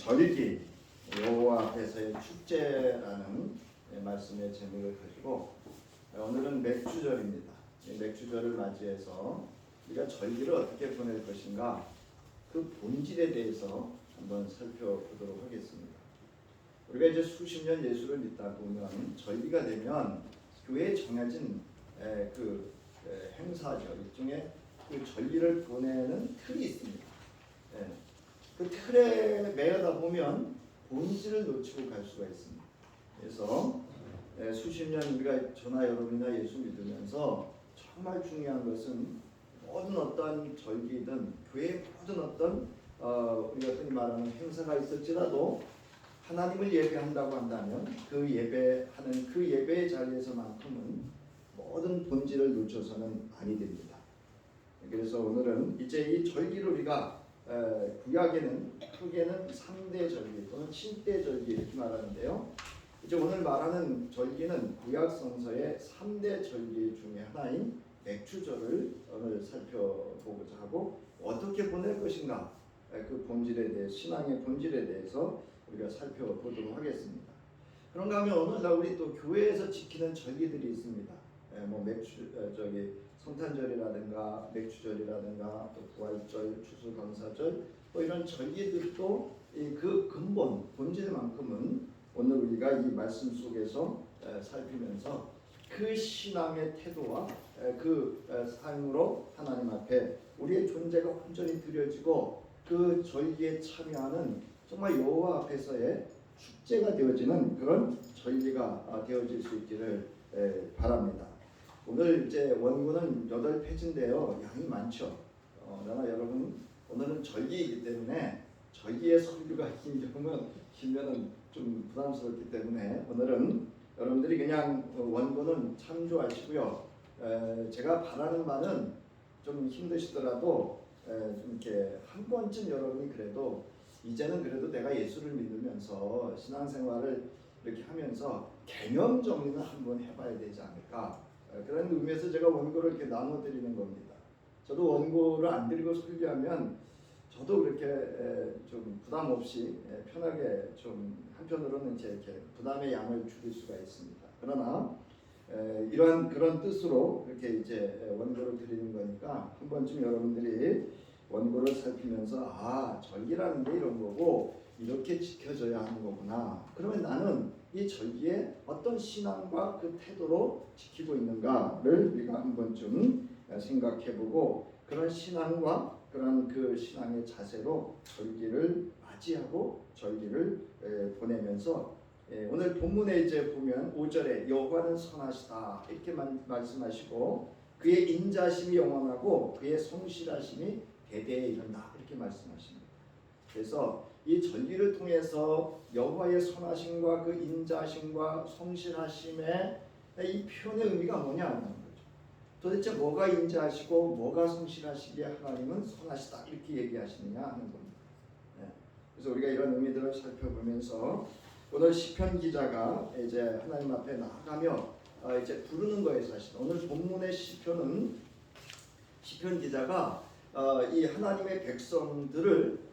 절기, 여호와 앞에서의 축제라는 말씀의 제목을 가지고 오늘은 맥주절입니다. 맥주절을 맞이해서 우리가 절기를 어떻게 보낼 것인가 그 본질에 대해서 한번 살펴보도록 하겠습니다. 우리가 이제 수십 년 예수를 믿다 보면 절기가 되면 교회에 정해진 그 행사죠. 일종의 그 절기를 보내는 틀이 있습니다. 그 틀에 매여다 보면 본질을 놓치고 갈 수가 있습니다. 그래서 수십 년 우리가 저나 여러분이나 예수 믿으면서 정말 중요한 것은 모든 어떤 절기든 교회의 모든 어떤 우리가 흔히 말하는 행사가 있을지라도 하나님을 예배한다고 한다면 그 예배하는 그 예배의 자리에서만큼은 모든 본질을 놓쳐서는 아니 됩니다. 그래서 오늘은 이제 이 절기를 우리가 구약에는 크게는 3대 절기 또는 7대 절기 이렇게 말하는데요. 이제 오늘 말하는 절기는 구약 성서의 3대 절기 중에 하나인 맥주절을 오늘 살펴보고자 하고 어떻게 보낼 것인가 그 본질에 대해 신앙의 본질에 대해서 우리가 살펴보도록 하겠습니다. 그런가 하면 오늘날 우리 또 교회에서 지키는 절기들이 있습니다. 뭐 성탄절이라든가 맥주절이라든가 또 부활절, 추수감사절 또 이런 절기들도 그 근본 본질만큼은 오늘 우리가 이 말씀 속에서 살피면서 그 신앙의 태도와 그 삶으로 하나님 앞에 우리의 존재가 온전히 드려지고 그 절기에 참여하는 정말 여호와 앞에서의 축제가 되어지는 그런 절기가 되어질 수 있기를 바랍니다. 오늘 이제 원고는 8페이지인데요. 양이 많죠. 그러나 여러분 오늘은 절기이기 때문에 절기의 설교가 길면은 좀 부담스럽기 때문에 오늘은 여러분들이 그냥 원고는 참조하시고요. 제가 바라는 바는 좀 힘드시더라도 좀 이렇게 한 번쯤 여러분이 그래도 이제는 그래도 내가 예수를 믿으면서 신앙생활을 이렇게 하면서 개념 정리는 한번 해봐야 되지 않을까 그런 의미에서 제가 원고를 이렇게 나눠드리는 겁니다. 저도 원고를 안 드리고 설교하면 저도 그렇게 좀 부담 없이 편하게 좀 한편으로는 이렇게 부담의 양을 줄일 수가 있습니다. 그러나 이러한 그런 뜻으로 이렇게 이제 원고를 드리는 거니까 한 번쯤 여러분들이 원고를 살피면서 절기라는 게 이런 거고 이렇게 지켜져야 하는 거구나. 그러면 나는 이 절기에 어떤 신앙과 그 태도로 지키고 있는가를 우리가 한 번쯤 생각해보고 그런 신앙과 그런 그 신앙의 자세로 절기를 맞이하고 절기를 보내면서 오늘 본문에 이제 보면 5절에 여호와는 선하시다 이렇게 말씀하시고 그의 인자심이 영원하고 그의 성실하심이 대대에 이른다 이렇게 말씀하십니다. 그래서 이 절기를 통해서 여호와의 선하심과 그 인자심과 성실하심의 이 표현의 의미가 뭐냐는 거죠. 도대체 뭐가 인자하시고 뭐가 성실하시기에 하나님은 선하시다 이렇게 얘기하시느냐 하는 겁니다. 그래서 우리가 이런 의미들을 살펴보면서 오늘 시편 기자가 이제 하나님 앞에 나아가며 이제 부르는 거에 사실 오늘 본문의 시편 기자가 이 하나님의 백성들을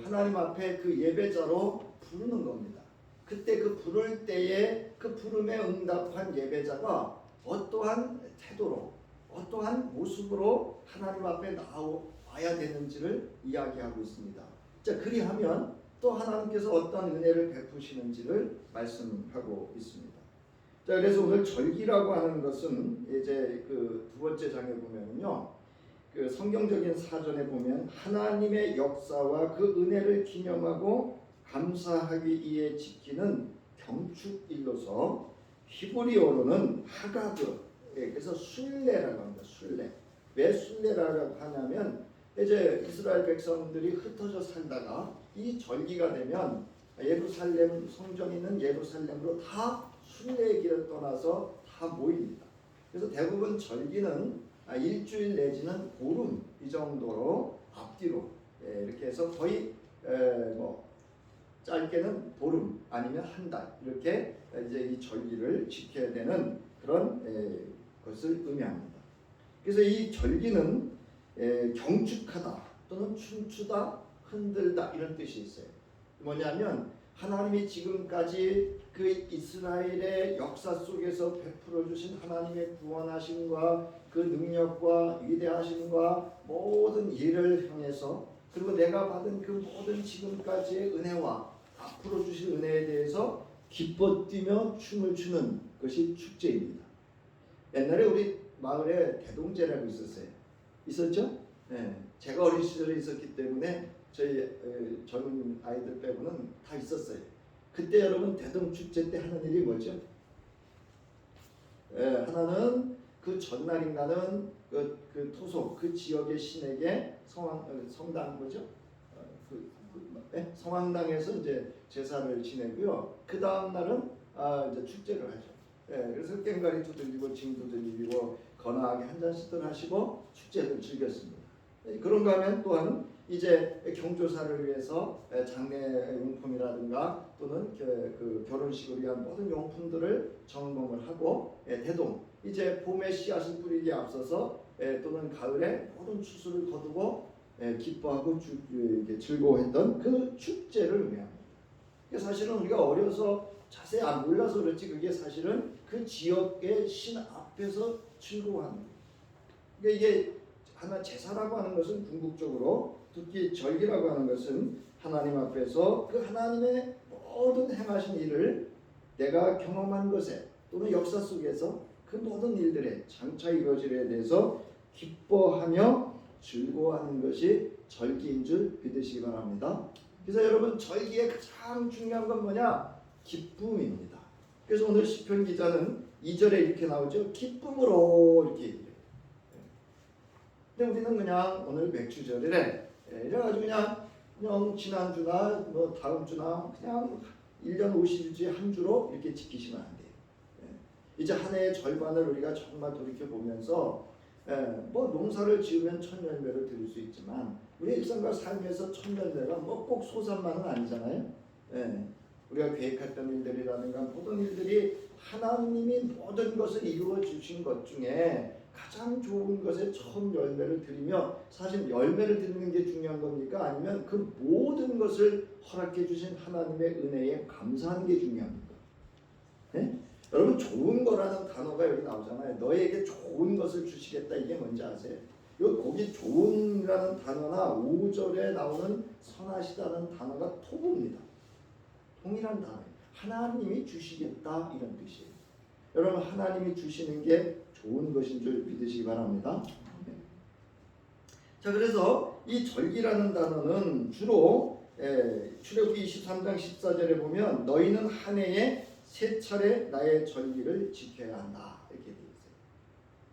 하나님 앞에 그 예배자로 부르는 겁니다. 그때 그 부를 때에 그 부름에 응답한 예배자가 어떠한 태도로 어떠한 모습으로 하나님 앞에 나와야 되는지를 이야기하고 있습니다. 자, 그리하면 또 하나님께서 어떤 은혜를 베푸시는지를 말씀하고 있습니다. 자, 그래서 오늘 절기라고 하는 것은 이제 그 두 번째 장에 보면요. 그 성경적인 사전에 보면 하나님의 역사와 그 은혜를 기념하고 감사하기 위해 지키는 경축일로서 히브리어로는 하가드 그래서 순례라고 합니다. 순례. 왜 순례라고 하냐면 이제 이스라엘 백성들이 흩어져 살다가 이 절기가 되면 예루살렘 성전이 있는 예루살렘으로 다 순례의 길을 떠나서 다 모입니다. 그래서 대부분 절기는 일주일 내지는 보름 이 정도로 앞뒤로 이렇게 해서 거의 뭐 짧게는 보름 아니면 한 달 이렇게 이제 이 절기를 지켜야 되는 그런 것을 의미합니다. 그래서 이 절기는 경축하다 또는 춤추다 흔들다 이런 뜻이 있어요. 뭐냐면 하나님이 지금까지 그 이스라엘의 역사 속에서 베풀어 주신 하나님의 구원하심과 그 능력과 위대하심과 모든 일을 향해서, 그리고 내가 받은 그 모든 지금까지의 은혜와 앞으로 주실 은혜에 대해서 기뻐 뛰며 춤을 추는 것이 축제입니다. 옛날에 우리 마을에 대동제라고 있었어요. 있었죠? 네. 제가 어린 시절에 있었기 때문에 저희 젊은 아이들 빼고는 다 있었어요. 그때 여러분 대동축제 때 하는 일이 뭐죠? 하나는 그 전날인가는 그 토속 그 지역의 신에게 성당 뭐죠? 성황당에서 이제 제사를 지내고요. 그 다음 날은 이제 축제를 하죠. 그래서 꽹과리도 들리고 징도 들리고 거나하게 한 잔씩들 하시고 축제를 즐겼습니다. 그런가 하면 또한 이제 경조사를 위해서 장례 용품이라든가 또는 그 결혼식을 위한 모든 용품들을 점검을 하고 대동 이제 봄에 씨앗을 뿌리기에 앞서서 또는 가을에 모든 추수를 거두고 기뻐하고 즐거워했던 그 축제를 의미합니다. 사실은 우리가 어려서 자세히 안 몰라서 그렇지 그게 사실은 그 지역의 신 앞에서 즐거워하는 거예요. 그러니까 이게 하나 제사라고 하는 것은 궁극적으로 특히 절기라고 하는 것은 하나님 앞에서 그 하나님의 모든 행하신 일을 내가 경험한 것에 또는 역사 속에서 그 모든 일들에 장차 이루어지려 대해서 기뻐하며 즐거워하는 것이 절기인 줄 믿으시기 바랍니다. 그래서 여러분 절기의 가장 중요한 건 뭐냐? 기쁨입니다. 그래서 오늘 시편 기자는 2절에 이렇게 나오죠. 기쁨으로 이렇게 얘기해요. 근데 우리는 그냥 오늘 맥주절이래. 이래가지고 그냥 지난주나 뭐 다음 주나 그냥 1년 50일째 한 주로 이렇게 지키시면 안 돼요. 이제 한 해의 절반을 우리가 정말 돌이켜보면서 뭐 농사를 지으면 천열매를 드릴 수 있지만 우리 일상과 삶에서 천열매가 뭐 꼭 소산만은 아니잖아요. 우리가 계획했던 일들이라든가 모든 일들이 하나님이 모든 것을 이루어 주신 것 중에 가장 좋은 것에 처음 열매를 드리며 사실 열매를 드리는 게 중요한 겁니까? 아니면 그 모든 것을 허락해 주신 하나님의 은혜에 감사하는 게 중요합니까? 여러분 좋은 거라는 단어가 여기 나오잖아요. 너에게 좋은 것을 주시겠다. 이게 뭔지 아세요? 거기 좋은이라는 단어나 5절에 나오는 선하시다는 단어가 토부입니다. 동일한 단어예요. 하나님이 주시겠다 이런 뜻이에요. 여러분 하나님이 주시는 게 좋은 것인 줄 믿으시기 바랍니다. 자, 그래서 이 절기라는 단어는 주로 출애굽기 23장 14절에 보면 너희는 한 해에 3차례 나의 절기를 지켜야 한다 이렇게 되어 있어요.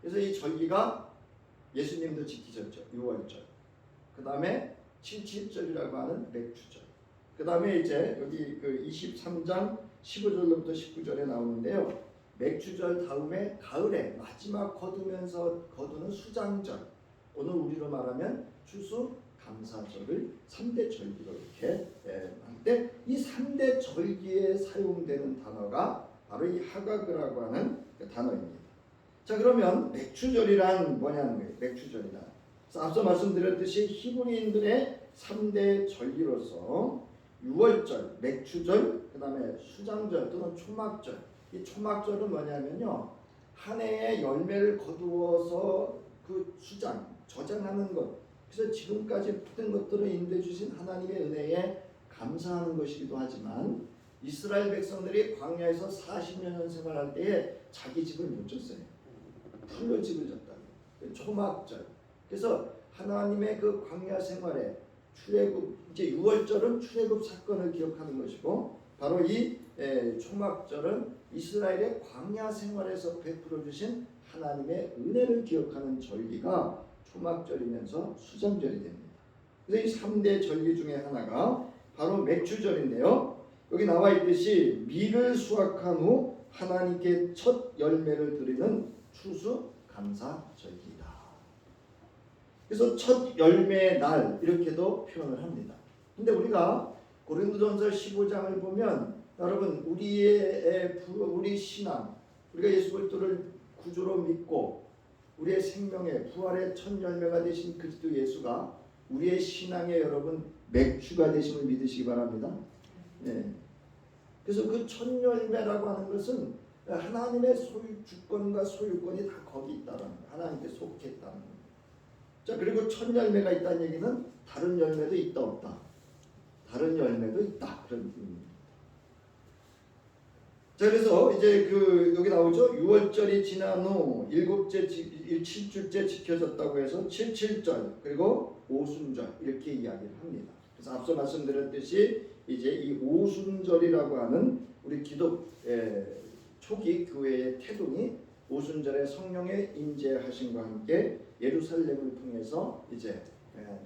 그래서 이 절기가 예수님도 지키셨죠. 6월절. 그 다음에 77절이라고 하는 맥주절. 그 다음에 이제 여기 그 23장 15절부터 19절에 나오는데요. 맥주절 다음에 가을에 마지막 거두는 수장절. 오늘 우리로 말하면 추수 감사절을 3대 절기로 이렇게 하는데 이 3대 절기에 사용되는 단어가 바로 이 하가그라고 하는 그 단어입니다. 자, 그러면 맥주절이란 뭐냐는 거예요. 맥주절이란. 앞서 말씀드렸듯이 히브리인들의 3대 절기로서 6월절, 맥주절, 그 다음에 수장절 또는 초막절. 이 초막절은 뭐냐면요. 한 해에 열매를 거두어서 그 수장, 저장하는 것. 그래서 지금까지 모든 것들을 인도해 주신 하나님의 은혜에 감사하는 것이기도 하지만 이스라엘 백성들이 광야에서 40년 생활할 때에 자기 집을 못 졌어요. 풀로 집을 졌다고. 초막절. 그래서 하나님의 그 광야 생활에 출애굽 이제 6월절은 출애굽 사건을 기억하는 것이고 바로 이 초막절은 이스라엘의 광야 생활에서 베풀어 주신 하나님의 은혜를 기억하는 절기가 초막절이면서 수장절이 됩니다. 그래서 이 3대 절기 중에 하나가 바로 맥주절인데요. 여기 나와 있듯이 밀을 수확한 후 하나님께 첫 열매를 드리는 추수 감사절기이다. 그래서 첫 열매의 날 이렇게도 표현을 합니다. 근데 우리가 고린도전서 15장을 보면 여러분 우리 신앙 우리가 예수 그리스도를 구주로 믿고 우리의 생명의 부활의 첫 열매가 되신 그리스도 예수가 우리의 신앙의 여러분 맥주가 되심을 믿으시기 바랍니다. 예. 그래서 그 첫 열매라고 하는 것은 하나님의 주권과 소유권이 다 거기 있다는 거예요. 하나님께 속했다는 거예요. 자, 그리고 첫 열매가 있다는 얘기는 다른 열매도 있다 없다. 다른 열매도 있다. 그런 의미입니다. 자, 그래서 이제 여기 나오죠. 6월절이 지난 후 7주째 지켜졌다고 해서 77절 그리고 오순절 이렇게 이야기를 합니다. 그래서 앞서 말씀드렸듯이 이제 이 오순절이라고 하는 우리 기독 초기 교회의 태동이 오순절에 성령의 임재하심과 함께 예루살렘을 통해서 이제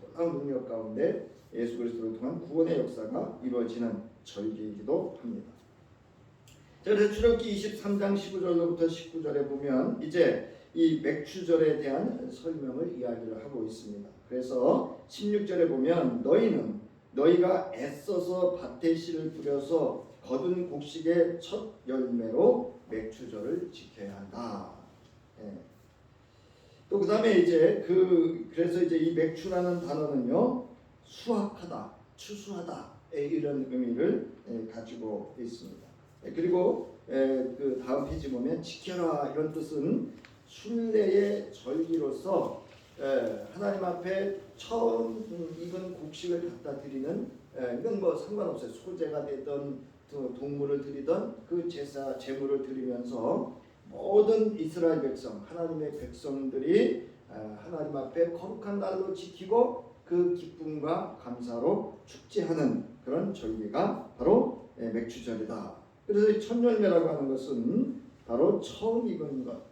놀라운 능력 가운데 예수 그리스도를 통한 구원의 역사가 이루어지는 절기이기도 합니다. 자, 그래서 출애굽기 23장 15절로부터 19절에 보면 이제 이 맥추절에 대한 설명을 이야기를 하고 있습니다. 그래서 16절에 보면 너희가 애써서 밭에 씨를 뿌려서 거둔 곡식의 첫 열매로 맥추절을 지켜야 한다. 예. 또 그다음에 이제 그래서 이제 이 맥추라는 단어는요 수확하다, 추수하다 이런 의미를 가지고 있습니다. 그리고 그 다음 페이지 보면 지켜라 이런 뜻은 순례의 절기로서 하나님 앞에 처음 익은 곡식을 갖다 드리는 이건 뭐 상관없어요. 소제가 되던 동물을 드리던 그 제물을 드리면서 모든 이스라엘 백성 하나님의 백성들이 하나님 앞에 거룩한 날로 지키고 그 기쁨과 감사로 축제하는 그런 절기가 바로 맥추절이다. 그래서 첫 열매라고 하는 것은 바로 처음 익은 것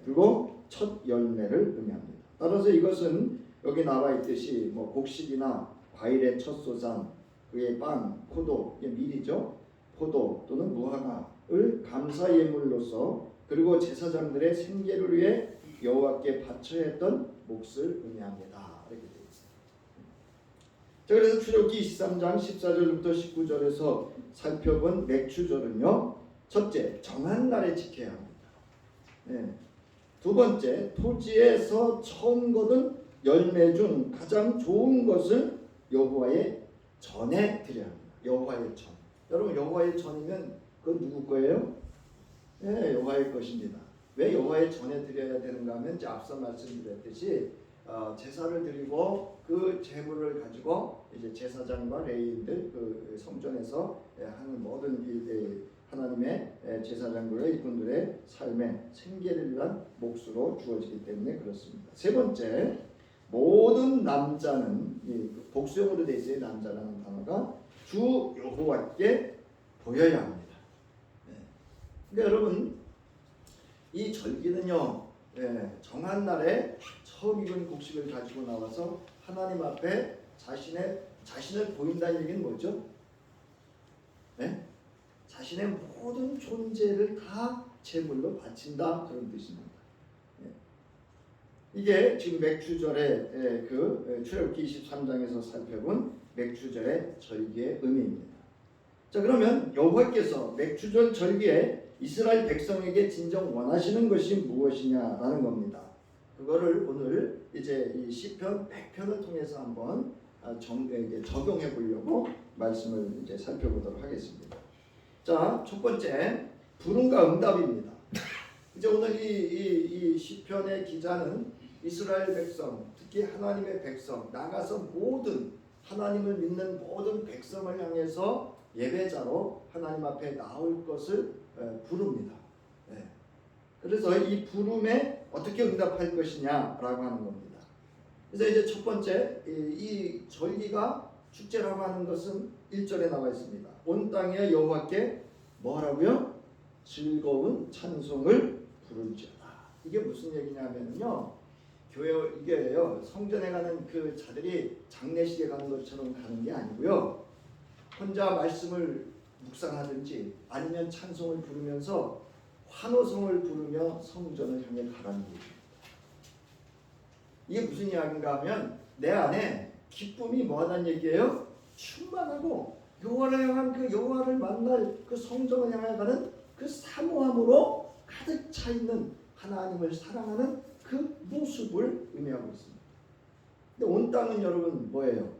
그리고 첫 열매를 의미합니다. 따라서 이것은 여기 나와 있듯이 뭐 곡식이나 과일의 첫 소산, 그의 빵, 포도, 밀이죠. 포도 또는 무화과를 감사 예물로서 그리고 제사장들의 생계를 위해 여호와께 바쳐야 했던 몫을 의미합니다. 이렇게 되어 있습니다. 자, 그래서 출애굽기 23장 14절부터 19절에서 살펴본 맥추절은요, 첫째, 정한 날에 지켜야 합니다. 두 번째, 토지에서 처음 거둔 열매 중 가장 좋은 것을 여호와의 전에 드려야 합니다. 여호와의 전. 여러분, 여호와의 전이면 그건 누구 거예요? 여호와의 것입니다. 왜 여호와의 전에 드려야 되는가 하면 이제 앞서 말씀드렸듯이 제사를 드리고 그 제물을 가지고 이제 제사장과 레위인들 그 성전에서 하는 모든 하나님의 제사장들과 일꾼들의 삶의 생계를 위한 몫으로 주어지기 때문에 그렇습니다. 세 번째, 모든 남자는 복수형으로 되어 있어요. 남자라는 단어가 주 여호와께 보여야 합니다. 그러니까 여러분 이 절기는요 정한 날에 처음 익은 곡식을 가지고 나와서 하나님 앞에 자신을 보인다는 얘기는 뭐죠? 자신의 모든 존재를 다 제물로 바친다 그런 뜻입니다. 이게 지금 맥추절의 출애굽기 23장에서 살펴본 맥추절의 절기의 의미입니다. 자, 그러면 여호와께서 맥추절 절기에 이스라엘 백성에게 진정 원하시는 것이 무엇이냐라는 겁니다. 그거를 오늘 이제 이 시편 100편을 통해서 한번 적용해 보려고 말씀을 이제 살펴보도록 하겠습니다. 자, 첫 번째 불응과 응답입니다. 이제 오늘 이 시편의 기자는 이스라엘 백성, 특히 하나님의 백성, 나가서 모든 하나님을 믿는 모든 백성을 향해서 예배자로 하나님 앞에 나올 것을 부릅니다. 그래서 이 부름에 어떻게 응답할 것이냐라고 하는 겁니다. 그래서 이제 첫 번째 이 절기가 축제라고 하는 것은 1절에 나와 있습니다. 온 땅에 여호와께 뭐라고요? 즐거운 찬송을 부를지어다. 이게 무슨 얘기냐면요. 이게요. 성전에 가는 그 자들이 장례식에 가는 것처럼 가는 게 아니고요. 혼자 말씀을 묵상하든지 아니면 찬송을 부르면서 환호성을 부르며 성전을 향해 가라는 얘기입니다. 이게 무슨 이야기인가 하면 내 안에 기쁨이 뭐하다는 얘기예요? 충만하고 여호와를 향한 그 여호와를 만날 그 성전을 향해 가는 그 사모함으로 가득 차 있는 하나님을 사랑하는 그 모습을 의미하고 있습니다. 근데 온 땅은 여러분 뭐예요?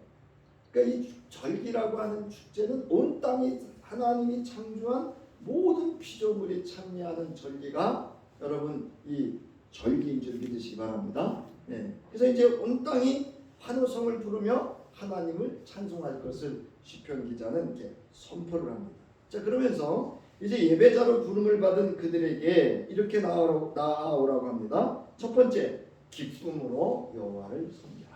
그러니까 이 절기라고 하는 축제는 온 땅이 하나님이 창조한 모든 피조물이 참여하는 절기가 여러분 이 절기인 줄 믿으시기 바랍니다. 네. 그래서 이제 온 땅이 환호성을 부르며 하나님을 찬송할 것을 시편 기자는 이렇게 선포를 합니다. 자, 그러면서 이제 예배자로 부름을 받은 그들에게 이렇게 나아오라고 합니다. 첫 번째, 기쁨으로 여호와를 섬겨라.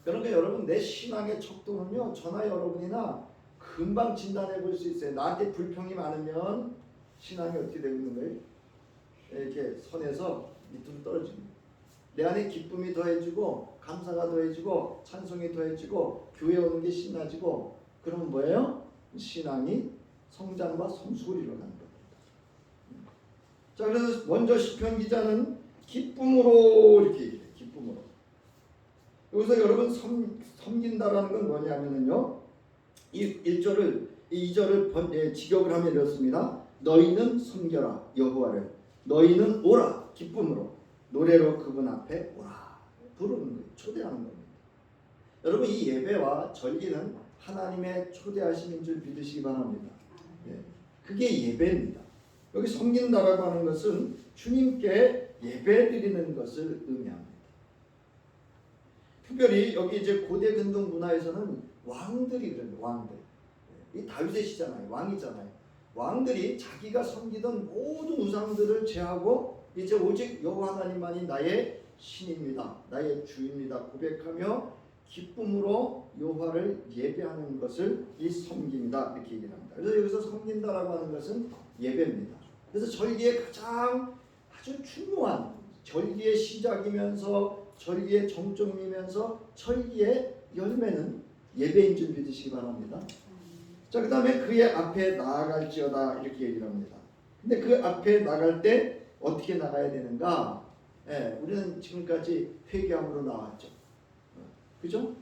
그러니까 여러분, 내 신앙의 척도는요, 저나 여러분이나 금방 진단해 볼 수 있어요. 나한테 불평이 많으면 신앙이 어떻게 되고 있는 거예요? 이렇게 선에서 밑으로 떨어집니다. 내 안에 기쁨이 더해지고 감사가 더해지고 찬송이 더해지고 교회 오는 게 신나지고, 그러면 뭐예요? 신앙이 성장과 성숙을 이뤄가는 겁니다. 자, 그래서 먼저 시편 기자는 기쁨으로 이렇게 얘기해요. 기쁨으로. 여기서 여러분 섬긴다라는 건 뭐냐면요, 이 2절을 직역을 하면 이렇습니다. 너희는 섬겨라 여호와를, 너희는 오라 기쁨으로, 노래로 그분 앞에 오라. 부르는 거예요. 초대하는 겁니다. 여러분, 이 예배와 절기는 하나님의 초대하심인 줄 믿으시기 바랍니다. 예, 그게 예배입니다. 여기 섬긴다라고 하는 것은 주님께 예배드리는 것을 의미합니다. 특별히 여기 이제 고대 근동 문화에서는 왕들이 그래요. 왕들. 이 다윗의 시잖아요. 왕이잖아요. 왕들이 자기가 섬기던 모든 우상들을 제하고 이제 오직 여호와 하나님만이 나의 신입니다, 나의 주입니다 고백하며 기쁨으로 여호와를 예배하는 것을 이 섬김이다 이렇게 얘기를 합니다. 그래서 여기서 섬긴다라고 하는 것은 예배입니다. 그래서 절기의 가장 아주 중요한, 절기의 시작이면서 절기의 정점이면서 절기의 열매는 예배인 줄 믿으시기 바랍니다. 자, 그 다음에 그의 앞에 나아갈지어다 이렇게 얘기를 합니다. 근데 그 앞에 나갈 때 어떻게 나가야 되는가? 예, 우리는 지금까지 회개함으로 나왔죠. 그죠?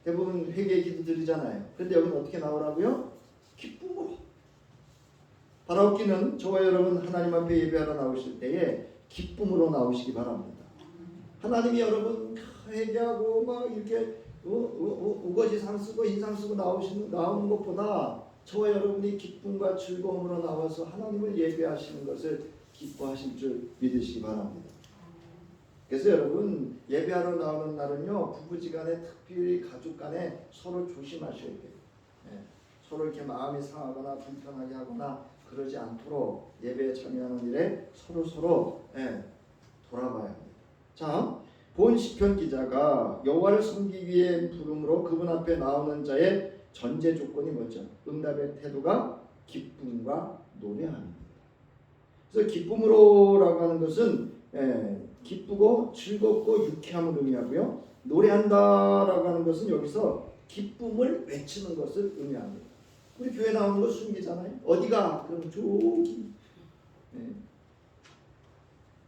대부분 회개 기도 드리잖아요. 근데 여기는 어떻게 나오라고요? 기쁨으로. 바라옵기는 저와 여러분 하나님 앞에 예배하러 나오실 때에 기쁨으로 나오시기 바랍니다. 하나님이 여러분 회개하고 막 이렇게 우거지 상 쓰고 인상 쓰고 나오는 것보다 저와 여러분이 기쁨과 즐거움으로 나와서 하나님을 예배하시는 것을 기뻐하실 줄 믿으시기 바랍니다. 그래서 여러분, 예배하러 나오는 날은요, 부부지간에 특별히 가족간에 서로 조심하셔야 돼요. 예, 서로 이렇게 마음이 상하거나 불편하게 하거나 그러지 않도록 예배에 참여하는 일에 서로 돌아봐야 합니다. 자, 본 시편 기자가 여호와를 섬기기 위해 부름으로 그분 앞에 나오는 자의 전제 조건이 뭐죠? 응답의 태도가 기쁨과 노래함입니다. 그래서 기쁨으로라고 하는 것은 기쁘고 즐겁고 유쾌함을 의미하고요. 노래한다라고 하는 것은 여기서 기쁨을 외치는 것을 의미합니다. 우리 교회 나오는 거 숨기잖아요. 어디가? 그럼 저기.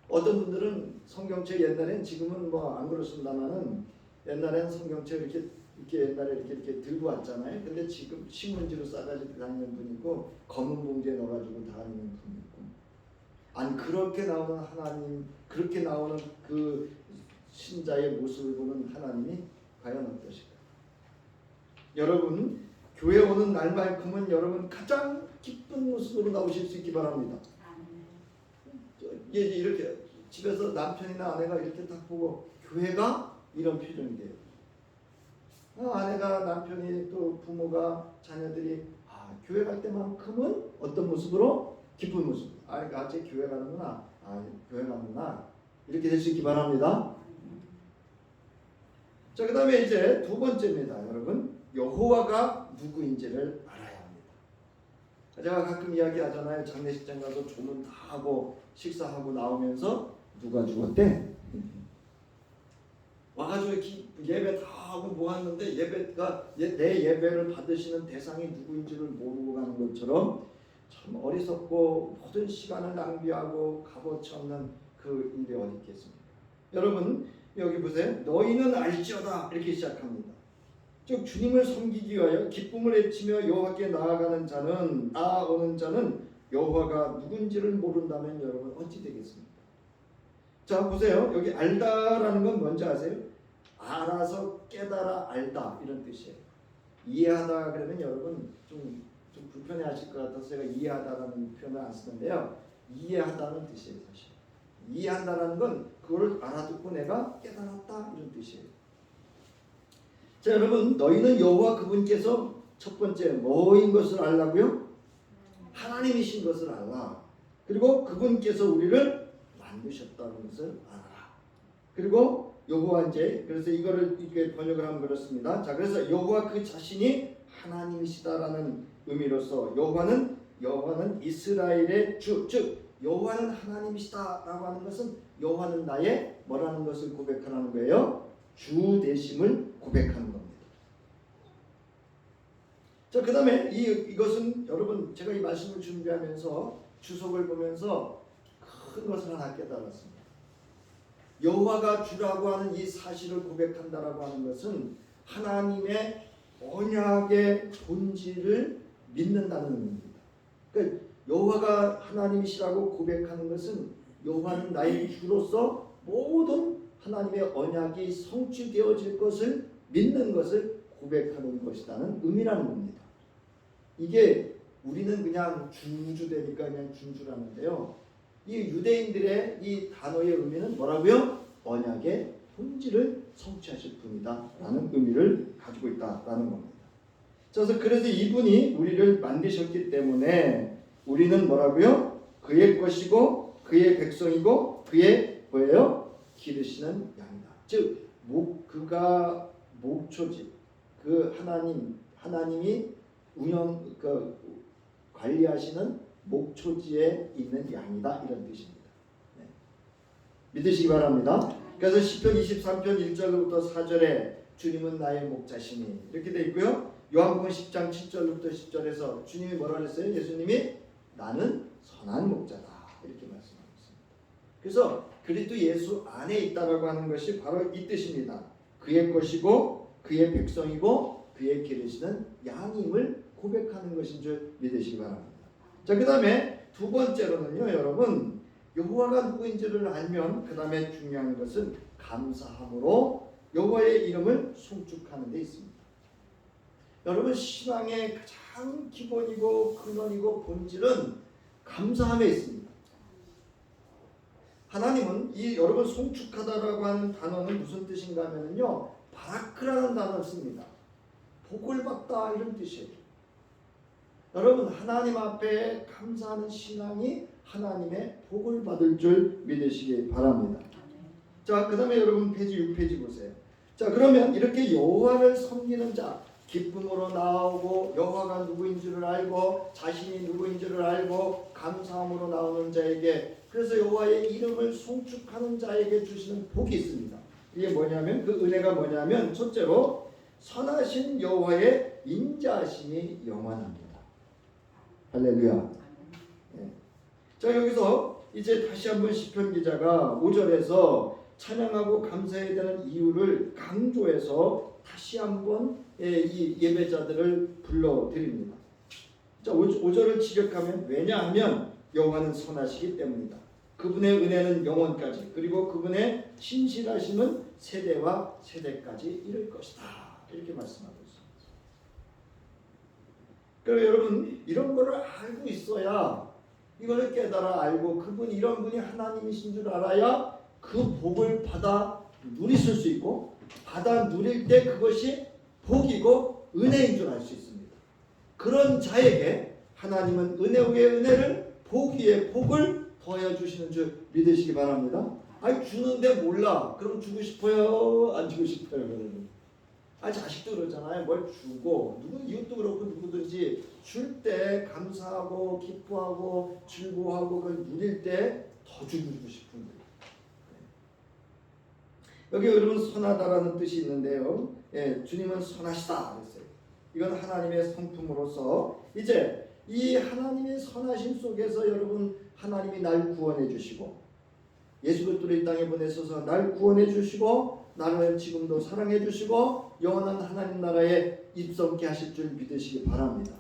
어떤 분들은 성경책 옛날엔, 지금은 뭐 안 그렇습니다만은 옛날엔 성경책 이렇게 옛날에 이렇게 들고 왔잖아요. 근데 지금 신문지로 싸가지고 다니는 분 있고 검은 봉지에 넣어가지고 다니는 분 있고. 아니, 그렇게 나오는 하나님, 그렇게 나오는 그 신자의 모습을 보는 하나님이 과연 어떠실까? 여러분, 교회 오는 날만큼은 여러분 가장 기쁜 모습으로 나오실 수 있기 바랍니다. 이렇게 집에서 남편이나 아내가 이렇게 딱 보고 교회가 이런 표정이 돼요. 아내가, 남편이, 또 부모가, 자녀들이 교회 갈 때만큼은 어떤 모습으로? 기쁜 모습. 같이 교회 가는구나. 교회 가는구나. 이렇게 될 수 있기 바랍니다. 자, 그 다음에 이제 두 번째입니다. 여러분, 여호와가 누구인지를 알아야 합니다. 제가 가끔 이야기하잖아요. 장례식장 가서 조문 다 하고 식사하고 나오면서 누가 죽었대? 와가지고 예배 다 하고 모았는데 내 예배를 받으시는 대상이 누구인지를 모르고 가는 것처럼 참 어리석고 모든 시간을 낭비하고 값어치 없는 그 일이 어디 있겠습니까? 여러분, 여기 보세요. 너희는 알지어다 이렇게 시작합니다. 즉 주님을 섬기기 위하여 기쁨을 외치며 여호와께 나아가는 자는, 나아오는 자는 여호와가 누군지를 모른다면 여러분 어찌 되겠습니까? 자, 보세요. 여기 알다라는 건 뭔지 아세요? 알아서 깨달아 알다 이런 뜻이에요. 이해하다 그러면 여러분 좀 불편해하실 것 같아서 제가 이해하다라는 표현을 안 쓰는데요. 이해하다는 뜻이에요. 사실 이해한다라는 건 그걸 알아듣고 내가 깨달았다 이런 뜻이에요. 자, 여러분 너희는 여호와 그분께서 첫 번째 뭐인 것을 알라고요? 하나님이신 것을 알라. 그리고 그분께서 우리를 만드셨다는 것을 알아라. 그리고 여호와 이제 그래서 이거를 이렇게 번역을 하면 그렇습니다. 자, 그래서 여호와 그 자신이 하나님이시다라는 의미로서 여호와는 이스라엘의 주, 즉 여호와는 하나님이시다라고 하는 것은 여호와는 나의 뭐라는 것을 고백하는 거예요? 주 되심을 고백하는 겁니다. 자, 그 다음에 이것은 여러분 제가 이 말씀을 준비하면서 주석을 보면서 큰 것을 하나 깨달았습니다. 여호와가 주라고 하는 이 사실을 고백한다라고 하는 것은 하나님의 언약의 본질을 믿는다는 의미입니다. 그러니까 여호와가 하나님이시라고 고백하는 것은 여호와는 나의 주로서 모든 하나님의 언약이 성취되어질 것을 믿는 것을 고백하는 것이라는 의미라는 겁니다. 이게 우리는 그냥 주되니까 그냥 준주라는데요. 이 유대인들의 이 단어의 의미는 뭐라고요? 언약의 본질을 성취하실 분이다 라는 의미를 가지고 있다라는 겁니다. 그래서 이분이 우리를 만드셨기 때문에 우리는 뭐라고요? 그의 것이고 그의 백성이고 그의 뭐예요? 기르시는 양이다. 즉 그가 목초지 그 하나님이 관리하시는 목초지에 있는 양이다 이런 뜻입니다. 네. 믿으시기 바랍니다. 그래서 시편 23편 1절부터 4절에 주님은 나의 목자시니 이렇게 돼 있고요. 요한복음 10장 7절부터 10절에서 주님이 뭐라 그랬어요? 예수님이 나는 선한 목자다 이렇게 말씀하고 있습니다. 그래서 그리스도 예수 안에 있다라고 하는 것이 바로 이 뜻입니다. 그의 것이고 그의 백성이고 그의 기르시는 양임을 고백하는 것인 줄 믿으시기 바랍니다. 자, 그 다음에 두 번째로는요, 여러분 여호와가 누구인지를 알면 그 다음에 중요한 것은 감사함으로 여호와의 이름을 송축하는 데 있습니다. 여러분 신앙의 가장 기본이고 근원이고 본질은 감사함에 있습니다. 하나님은 이 여러분 송축하다라고 하는 단어는 무슨 뜻인가 하면요, 바라크라는 단어를 씁니다. 복을 받다 이런 뜻이에요. 여러분 하나님 앞에 감사하는 신앙이 하나님의 복을 받을 줄 믿으시기 바랍니다. 자, 그 다음에 여러분 페이지 6페이지 보세요. 자, 그러면 이렇게 여호와를 섬기는 자, 기쁨으로 나오고 여호와가 누구인 줄을 알고 자신이 누구인 줄을 알고 감사함으로 나오는 자에게, 그래서 여호와의 이름을 송축하는 자에게 주시는 복이 있습니다. 이게 뭐냐면, 그 은혜가 뭐냐면, 첫째로 선하신 여호와의 인자하심이 영원합니다. 할렐루야. 네. 자, 여기서 이제 다시 한번 시편 기자가 5절에서 찬양하고 감사해야 되는 이유를 강조해서 다시 한번 이 예배자들을 불러드립니다. 자, 5절을 지적하면, 왜냐하면 여호와는 선하시기 때문이다. 그분의 은혜는 영원까지, 그리고 그분의 신실하심은 세대와 세대까지 이를 것이다. 이렇게 말씀하고 있습니다. 그러니까 여러분 이런 거를 알고 있어야, 이거를 깨달아 알고 그분 이런 분이 하나님이신 줄 알아야 그 복을 받아 누리실 수 있고, 받아 누릴 때 그것이 복이고 은혜인 줄 알 수 있습니다. 그런 자에게 하나님은 은혜 위에 은혜를, 복 위에 복을 더해 주시는 줄 믿으시기 바랍니다. 아니 주는데 몰라. 그럼 주고 싶어요? 안 주고 싶어요? 그러면 자식도 그러잖아요. 뭘 주고, 이웃도 그렇고 누구든지 줄 때 감사하고 기뻐하고 즐거워하고 그걸 누릴 때 더 주고 싶은 거예요. 여기 여러분 선하다라는 뜻이 있는데요. 주님은 선하시다 그랬어요. 이건 하나님의 성품으로서, 이제 이 하나님의 선하심 속에서 여러분 하나님이 날 구원해 주시고, 예수 그리스도를 이 땅에 보내셔서 날 구원해 주시고, 나를 지금도 사랑해 주시고 영원한 하나님 나라에 입성케 하실 줄 믿으시기 바랍니다.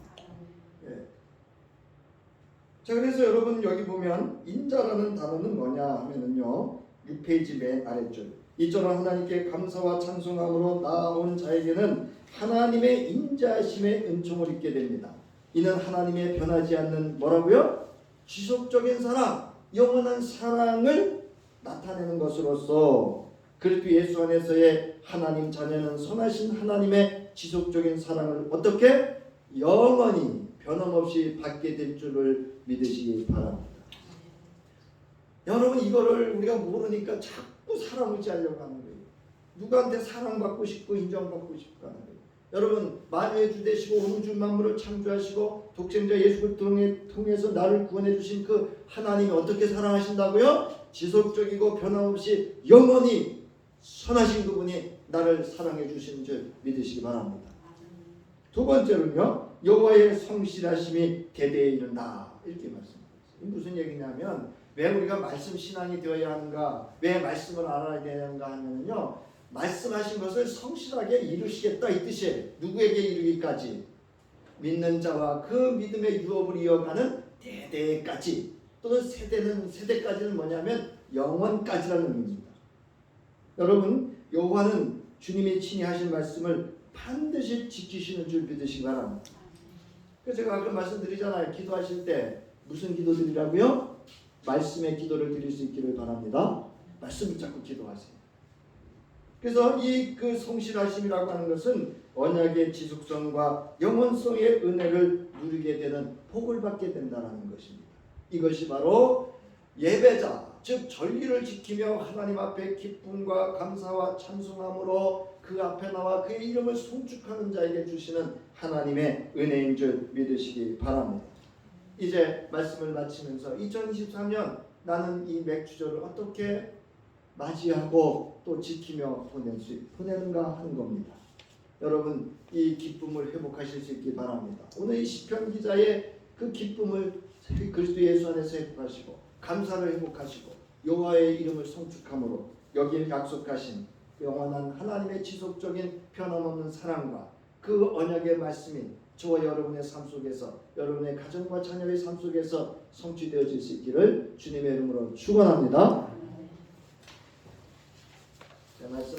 자, 그래서 여러분 여기 보면 인자라는 단어는 뭐냐 하면은요, 6페이지 맨 아래줄, 이처럼 하나님께 감사와 찬송함으로 나아온 자에게는 하나님의 인자하심의 은총을 입게 됩니다. 이는 하나님의 변하지 않는 뭐라고요? 지속적인 사랑, 영원한 사랑을 나타내는 것으로서 그리스도 예수 안에서의 하나님 자녀는 선하신 하나님의 지속적인 사랑을 어떻게? 영원히 변함없이 받게 될 줄을 믿으시기 바랍니다. 여러분, 이거를 우리가 모르니까 자꾸 사랑을 하려고 하는 거예요. 누구한테 사랑받고 싶고 인정받고 싶고 하는 거예요. 여러분, 만유의 주 되시고 우주 만물을 창조하시고 독생자 예수 그리스도를 통해서 나를 구원해 주신 그 하나님이 어떻게 사랑하신다고요? 지속적이고 변함없이 영원히 선하신 그분이 나를 사랑해 주신 줄 믿으시기 바랍니다. 두 번째로는요, 여호와의 성실하심이 대대에 이른다, 이렇게 말씀합니다. 무슨 얘기냐면, 왜 우리가 말씀 신앙이 되어야 하는가, 왜 말씀을 알아야 되는가 하면요, 말씀하신 것을 성실하게 이루시겠다 이 뜻이에요. 누구에게 이루기까지? 믿는 자와 그 믿음의 유업을 이어가는 대대까지, 또는 세대까지는 뭐냐면 영원까지라는 의미입니다. 여러분, 여호와는 주님이 친히 하신 말씀을 반드시 지키시는 줄 믿으시기 바랍니다. 그래서 제가 아까 말씀드리잖아요. 기도하실 때 무슨 기도 드리라고요? 말씀의 기도를 드릴 수 있기를 바랍니다. 말씀 붙잡고 기도하세요. 그래서 이 그 성실하심이라고 하는 것은 언약의 지속성과 영원성의 은혜를 누리게 되는 복을 받게 된다는 것입니다. 이것이 바로 예배자, 즉 전리를 지키며 하나님 앞에 기쁨과 감사와 찬송함으로 그 앞에 나와 그의 이름을 송축하는 자에게 주시는 하나님의 은혜인 줄 믿으시기 바랍니다. 이제 말씀을 마치면서 2023년 나는 이 맥주절을 어떻게 맞이하고 또 지키며 보내는가 하는 겁니다. 여러분, 이 기쁨을 회복하실 수 있기 바랍니다. 오늘 이 시편 기자의 그 기쁨을 그리스도 예수 안에서 회복하시고 감사를 회복하시고 여호와의 이름을 송축함으로 여기에 약속하신 영원한 하나님의 지속적인 변함없는 사랑과 그 언약의 말씀이 저와 여러분의 삶 속에서, 여러분의 가정과 자녀의 삶 속에서 성취되어질 수 있기를 주님의 이름으로 축원합니다. 말씀